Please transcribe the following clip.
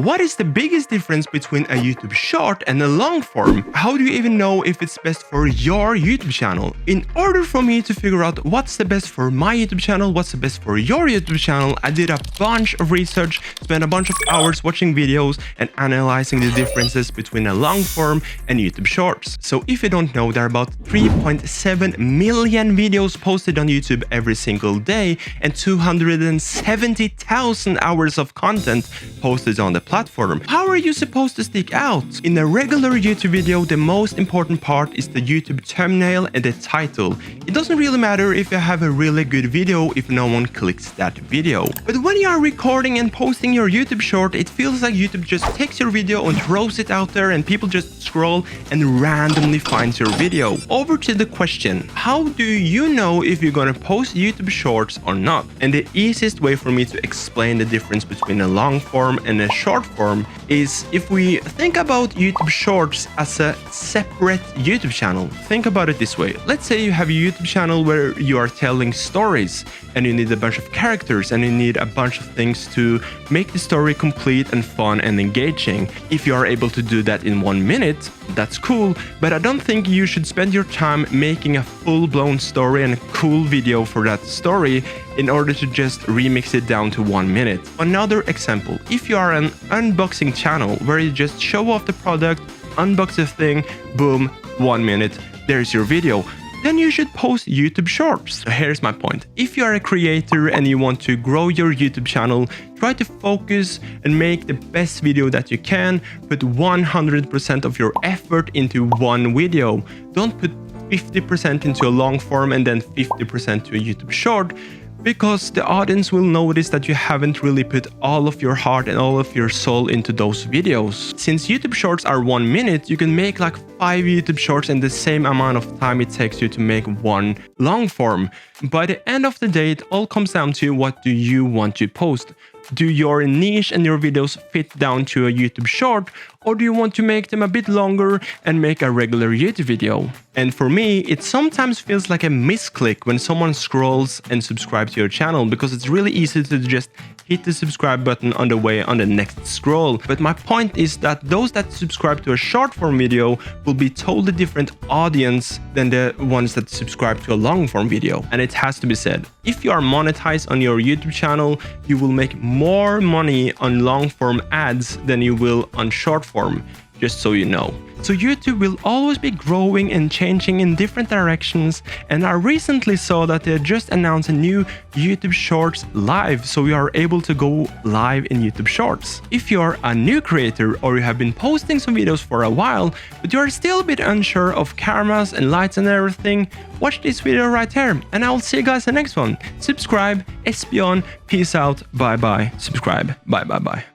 what is the biggest difference between a YouTube short and a long form? How do you even know if it's best for your YouTube channel? In order for me to figure out what's the best for my YouTube channel, what's the best for your YouTube channel, I did a bunch of research, spent a bunch of hours watching videos and analyzing the differences between a long form and YouTube shorts. So if you don't know, there are about 3.7 million videos posted on YouTube every single day and 270,000 hours of content posted on the platform. How are you supposed to stick out? In a regular YouTube video, the most important part is the YouTube thumbnail and the title. It doesn't really matter if you have a really good video if no one clicks that video. But when you are recording and posting your YouTube short, it feels like YouTube just takes your video and throws it out there and people just scroll and randomly finds your video. Over to the question, how do you know if you're gonna post YouTube shorts or not? And the easiest way for me to explain the difference between a long form and a short form is if we think about YouTube shorts as a separate YouTube channel. Think about it this way. Let's say you have a YouTube channel where you are telling stories and you need a bunch of characters and you need a bunch of things to make the story complete and fun and engaging. If you are able to do that in 1 minute, that's cool, but I don't think you should spend your time making a full-blown story and a cool video for that story in order to just remix it down to 1 minute. Another example, if you are an unboxing channel where you just show off the product, unbox the thing, boom, 1 minute, there's your video. Then you should post YouTube shorts. Here's my point. If you are a creator and you want to grow your YouTube channel, try to focus and make the best video that you can. Put 100% of your effort into one video. Don't put 50% into a long form and then 50% to a YouTube short, because the audience will notice that you haven't really put all of your heart and all of your soul into those videos. Since YouTube shorts are 1 minute, you can make like 5 YouTube shorts in the same amount of time it takes you to make one long form. By the end of the day, it all comes down to what do you want to post. Do your niche and your videos fit down to a YouTube short, or do you want to make them a bit longer and make a regular YouTube video? And for me, it sometimes feels like a misclick when someone scrolls and subscribes to your channel, because it's really easy to just hit the subscribe button on the way on the next scroll. But my point is that those that subscribe to a short form video will be totally different audience than the ones that subscribe to a long form video. And it has to be said, if you are monetized on your YouTube channel, you will make more money on long form ads than you will on short form, just so you know. So YouTube will always be growing and changing in different directions, and I recently saw that they just announced a new YouTube Shorts live, so we are able to go live in YouTube Shorts. If you're a new creator or you have been posting some videos for a while, but you are still a bit unsure of cameras and lights and everything, watch this video right here, and I will see you guys in the next one. Subscribe, Espion, peace out, bye bye, subscribe, bye bye bye.